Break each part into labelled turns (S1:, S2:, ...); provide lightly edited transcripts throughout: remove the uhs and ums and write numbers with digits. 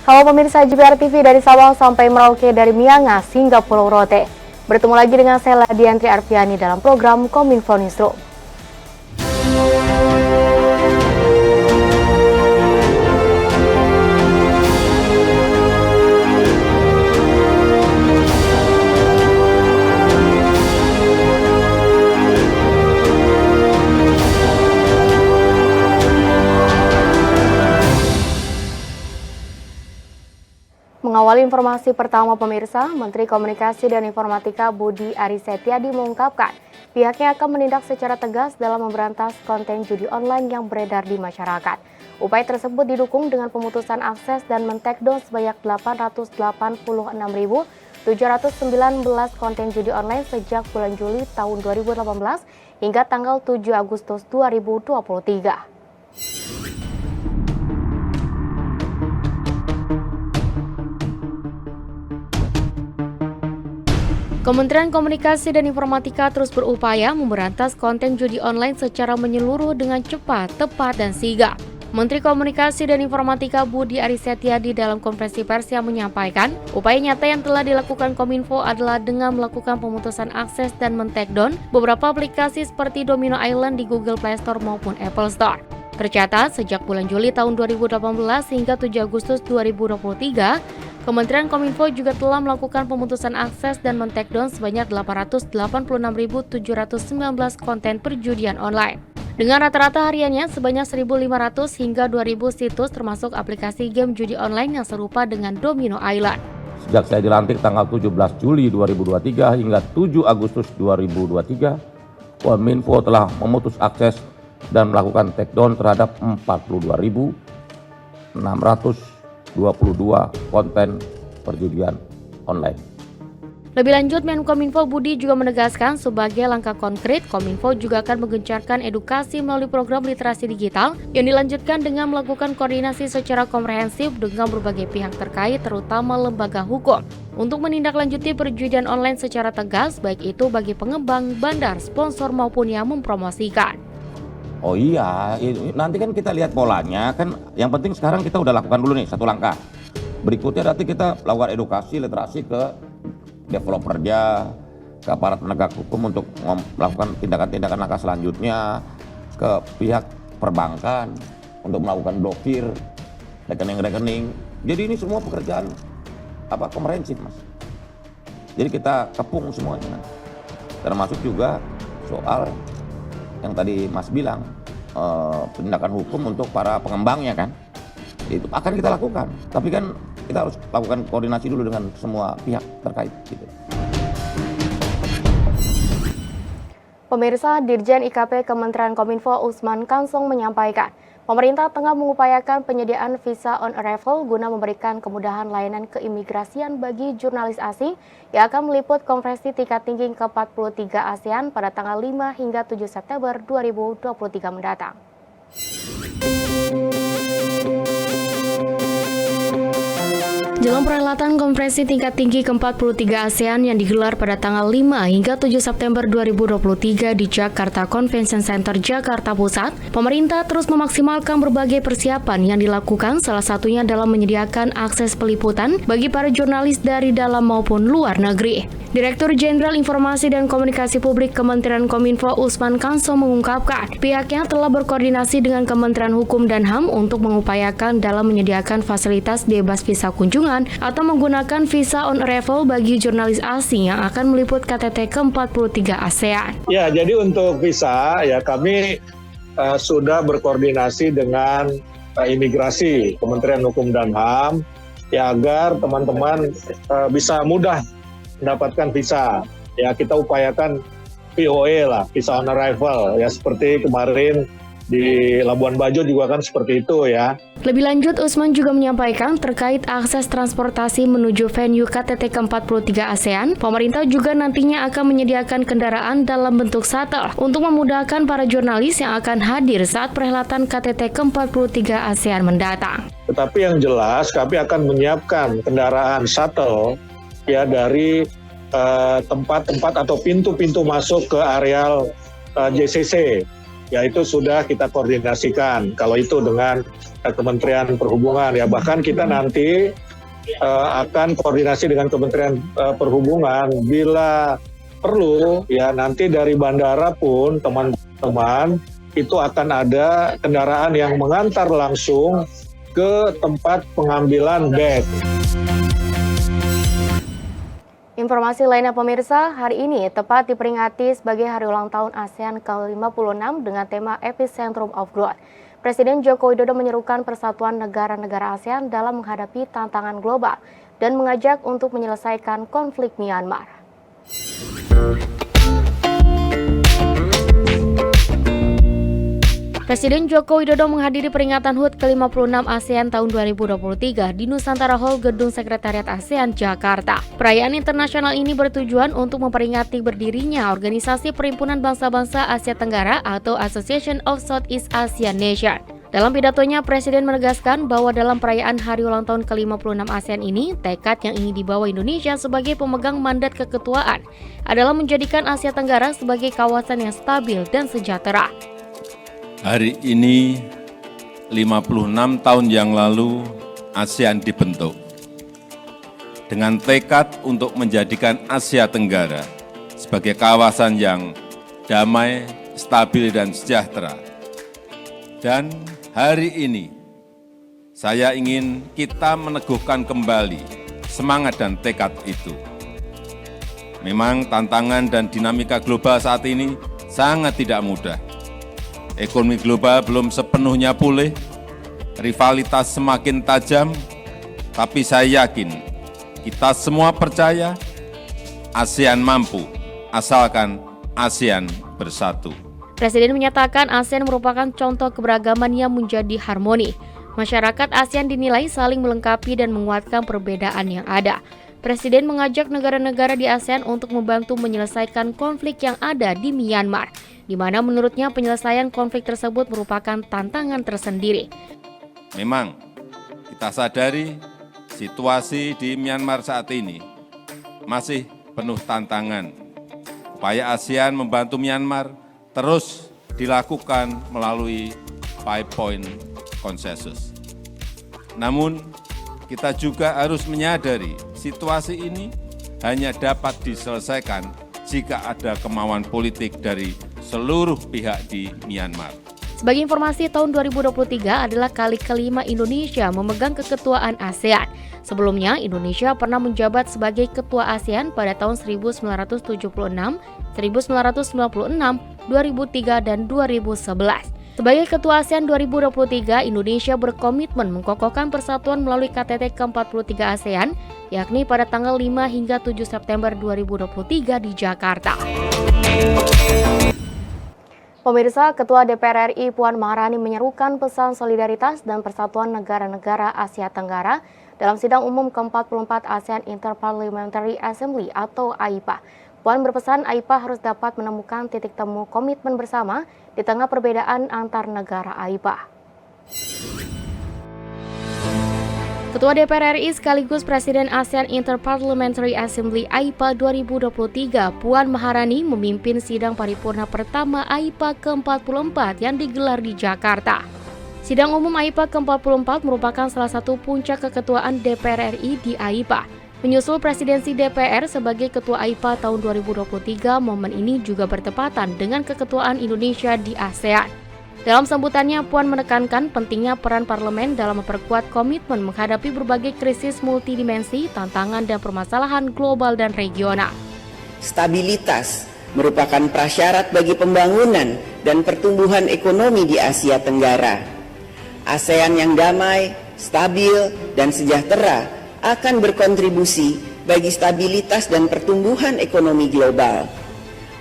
S1: Halo pemirsa JPR TV dari Sabang sampai Merauke, dari Miangas hingga Pulau Rote. Bertemu lagi dengan saya Diantri Arfiani dalam program Kominfo Newsroom. Mengawali informasi pertama pemirsa, Menteri Komunikasi dan Informatika Budi Aris Setiadi mengungkapkan pihaknya akan menindak secara tegas dalam memberantas konten judi online yang beredar di masyarakat. Upaya tersebut didukung dengan pemutusan akses dan men-takedown sebanyak 886.719 konten judi online sejak bulan Juli tahun 2018 hingga tanggal 7 Agustus 2023. Kementerian Komunikasi dan Informatika terus berupaya memberantas konten judi online secara menyeluruh dengan cepat, tepat, dan sigap. Menteri Komunikasi dan Informatika Budi Aris Setiadi dalam konferensi pers yang menyampaikan, upaya nyata yang telah dilakukan Kominfo adalah dengan melakukan pemutusan akses dan men-takedown beberapa aplikasi seperti Domino Island di Google Play Store maupun Apple Store. Tercatat, sejak bulan Juli tahun 2018 hingga 7 Agustus 2023, Kementerian Kominfo juga telah melakukan pemutusan akses dan men-takedown sebanyak 886.719 konten perjudian online. Dengan rata-rata hariannya sebanyak 1.500 hingga 2.000 situs termasuk aplikasi game judi online yang serupa dengan Domino Island.
S2: Sejak saya dilantik tanggal 17 Juli 2023 hingga 7 Agustus 2023, Kominfo telah memutus akses dan melakukan takedown terhadap 42.622 konten perjudian online.
S1: Lebih lanjut, Menkominfo Budi juga menegaskan sebagai langkah konkret, Kominfo juga akan menggencarkan edukasi melalui program literasi digital yang dilanjutkan dengan melakukan koordinasi secara komprehensif dengan berbagai pihak terkait, terutama lembaga hukum, untuk menindaklanjuti perjudian online secara tegas, baik itu bagi pengembang, bandar, sponsor maupun yang mempromosikan.
S2: Oh iya, nanti kan kita lihat polanya, kan yang penting sekarang kita udah lakukan dulu nih satu langkah. Berikutnya nanti kita lakukan edukasi, literasi ke developernya, ke aparat penegak hukum untuk melakukan tindakan-tindakan langkah selanjutnya, ke pihak perbankan untuk melakukan blokir rekening-rekening. Jadi ini semua pekerjaan komprehensif, Mas. Jadi kita kepung semuanya, termasuk juga soal yang tadi Mas bilang, tindakan hukum untuk para pengembangnya kan, itu akan kita lakukan. Tapi kan kita harus lakukan koordinasi dulu dengan semua pihak terkait. Gitu.
S1: Pemirsa, Dirjen IKP Kementerian Kominfo Usman Kansong menyampaikan, pemerintah tengah mengupayakan penyediaan visa on arrival guna memberikan kemudahan layanan keimigrasian bagi jurnalis asing yang akan meliput konferensi tingkat tinggi ke-43 ASEAN pada tanggal 5 hingga 7 September 2023 mendatang. Dalam perhelatan konferensi tingkat tinggi ke-43 ASEAN yang digelar pada tanggal 5 hingga 7 September 2023 di Jakarta Convention Center, Jakarta Pusat, pemerintah terus memaksimalkan berbagai persiapan yang dilakukan, salah satunya dalam menyediakan akses peliputan bagi para jurnalis dari dalam maupun luar negeri. Direktur Jenderal Informasi dan Komunikasi Publik Kementerian Kominfo Usman Kansong mengungkapkan, pihaknya telah berkoordinasi dengan Kementerian Hukum dan HAM untuk mengupayakan dalam menyediakan fasilitas bebas visa kunjungan atau menggunakan visa on arrival bagi jurnalis asing yang akan meliput KTT ke-43 ASEAN.
S3: Ya, jadi untuk visa ya kami sudah berkoordinasi dengan imigrasi Kementerian Hukum dan HAM ya agar teman-teman bisa mudah mendapatkan visa. Ya, kita upayakan VOA lah, visa on arrival ya, seperti kemarin di Labuan Bajo juga kan seperti itu ya.
S1: Lebih lanjut, Usman juga menyampaikan terkait akses transportasi menuju venue KTT ke-43 ASEAN, pemerintah juga nantinya akan menyediakan kendaraan dalam bentuk shuttle untuk memudahkan para jurnalis yang akan hadir saat perhelatan KTT ke-43 ASEAN mendatang.
S3: Tetapi yang jelas kami akan menyiapkan kendaraan shuttle ya dari tempat-tempat atau pintu-pintu masuk ke areal JCC, yaitu sudah kita koordinasikan kalau itu dengan Kementerian Perhubungan ya. Bahkan kita nanti akan koordinasi dengan Kementerian Perhubungan bila perlu ya, nanti dari bandara pun teman-teman itu akan ada kendaraan yang mengantar langsung ke tempat pengambilan bag.
S1: Informasi lainnya pemirsa, hari ini tepat diperingati sebagai Hari Ulang Tahun ASEAN ke-56 dengan tema Epicentrum of Growth. Presiden Joko Widodo menyerukan persatuan negara-negara ASEAN dalam menghadapi tantangan global dan mengajak untuk menyelesaikan konflik Myanmar. Presiden Joko Widodo menghadiri peringatan HUT ke-56 ASEAN tahun 2023 di Nusantara Hall Gedung Sekretariat ASEAN, Jakarta. Perayaan internasional ini bertujuan untuk memperingati berdirinya Organisasi Perhimpunan Bangsa-Bangsa Asia Tenggara atau Association of Southeast Asian Nations. Dalam pidatonya, Presiden menegaskan bahwa dalam perayaan Hari Ulang Tahun ke-56 ASEAN ini, tekad yang ingin dibawa Indonesia sebagai pemegang mandat keketuaan adalah menjadikan Asia Tenggara sebagai kawasan yang stabil dan sejahtera.
S4: Hari ini, 56 tahun yang lalu, ASEAN dibentuk. Dengan tekad untuk menjadikan Asia Tenggara sebagai kawasan yang damai, stabil, dan sejahtera. Dan hari ini, saya ingin kita meneguhkan kembali semangat dan tekad itu. Memang tantangan dan dinamika global saat ini sangat tidak mudah. Ekonomi global belum sepenuhnya pulih, rivalitas semakin tajam, tapi saya yakin kita semua percaya ASEAN mampu, asalkan ASEAN bersatu.
S1: Presiden menyatakan ASEAN merupakan contoh keberagaman yang menjadi harmoni. Masyarakat ASEAN dinilai saling melengkapi dan menguatkan perbedaan yang ada. Presiden mengajak negara-negara di ASEAN untuk membantu menyelesaikan konflik yang ada di Myanmar, di mana menurutnya penyelesaian konflik tersebut merupakan tantangan tersendiri.
S4: Memang, kita sadari situasi di Myanmar saat ini masih penuh tantangan. Upaya ASEAN membantu Myanmar terus dilakukan melalui 5-point consensus. Namun, kita juga harus menyadari situasi ini hanya dapat diselesaikan jika ada kemauan politik dari seluruh pihak di Myanmar.
S1: Sebagai informasi, tahun 2023 adalah kali kelima Indonesia memegang keketuaan ASEAN. Sebelumnya, Indonesia pernah menjabat sebagai ketua ASEAN pada tahun 1976, 1996, 2003, dan 2011. Sebagai Ketua ASEAN 2023, Indonesia berkomitmen mengkokohkan persatuan melalui KTT ke-43 ASEAN, yakni pada tanggal 5 hingga 7 September 2023 di Jakarta. Pemirsa, Ketua DPR RI Puan Maharani menyerukan pesan solidaritas dan persatuan negara-negara Asia Tenggara dalam sidang umum ke-44 ASEAN Interparliamentary Assembly atau AIPA. Puan berpesan AIPA harus dapat menemukan titik temu komitmen bersama di tengah perbedaan antar negara AIPA. Ketua DPR RI sekaligus Presiden ASEAN Interparliamentary Assembly AIPA 2023, Puan Maharani memimpin sidang paripurna pertama AIPA ke-44 yang digelar di Jakarta. Sidang umum AIPA ke-44 merupakan salah satu puncak keketuaan DPR RI di AIPA. Menyusul presidensi DPR sebagai Ketua AIPA tahun 2023, momen ini juga bertepatan dengan keketuaan Indonesia di ASEAN. Dalam sambutannya, Puan menekankan pentingnya peran parlemen dalam memperkuat komitmen menghadapi berbagai krisis multidimensi, tantangan dan permasalahan global dan regional.
S5: Stabilitas merupakan prasyarat bagi pembangunan dan pertumbuhan ekonomi di Asia Tenggara. ASEAN yang damai, stabil, dan sejahtera akan berkontribusi bagi stabilitas dan pertumbuhan ekonomi global.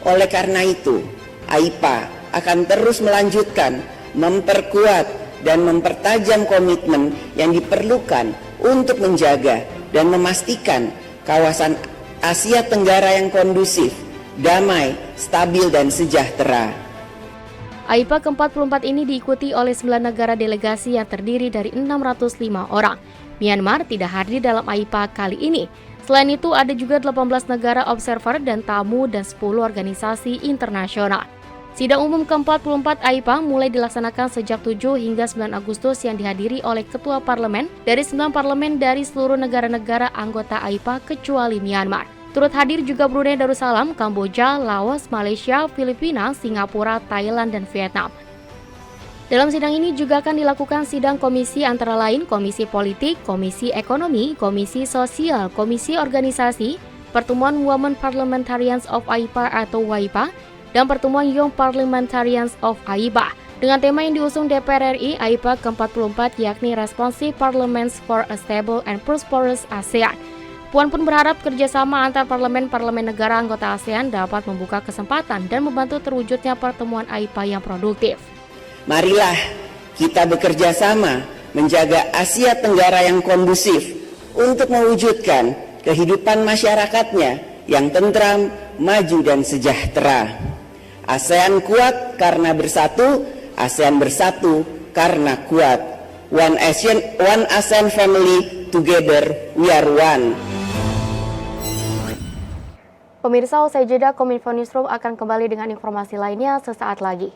S5: Oleh karena itu, AIPA akan terus melanjutkan, memperkuat, dan mempertajam komitmen yang diperlukan untuk menjaga dan memastikan kawasan Asia Tenggara yang kondusif, damai, stabil, dan sejahtera.
S1: AIPA ke-44 ini diikuti oleh 9 negara delegasi yang terdiri dari 605 orang. Myanmar tidak hadir dalam AIPA kali ini. Selain itu, ada juga 18 negara observer dan tamu dan 10 organisasi internasional. Sidang umum ke-44 AIPA mulai dilaksanakan sejak 7 hingga 9 Agustus yang dihadiri oleh Ketua Parlemen dari 9 parlemen dari seluruh negara-negara anggota AIPA kecuali Myanmar. Turut hadir juga Brunei Darussalam, Kamboja, Laos, Malaysia, Filipina, Singapura, Thailand, dan Vietnam. Dalam sidang ini juga akan dilakukan sidang komisi antara lain Komisi Politik, Komisi Ekonomi, Komisi Sosial, Komisi Organisasi, Pertemuan Women Parliamentarians of AIPA atau WAIPA, dan Pertemuan Young Parliamentarians of AIPA dengan tema yang diusung DPR RI AIPA ke-44 yakni Responsive Parliaments for a Stable and Prosperous ASEAN. Puan pun berharap kerjasama antar parlemen-parlemen negara anggota ASEAN dapat membuka kesempatan dan membantu terwujudnya pertemuan AIPA yang produktif.
S5: Marilah kita bekerja sama menjaga Asia Tenggara yang kondusif untuk mewujudkan kehidupan masyarakatnya yang tentram, maju, dan sejahtera. ASEAN kuat karena bersatu, ASEAN bersatu karena kuat. One ASEAN family, together we are one.
S1: Pemirsa, usai jeda Kominfo Newsroom akan kembali dengan informasi lainnya sesaat lagi.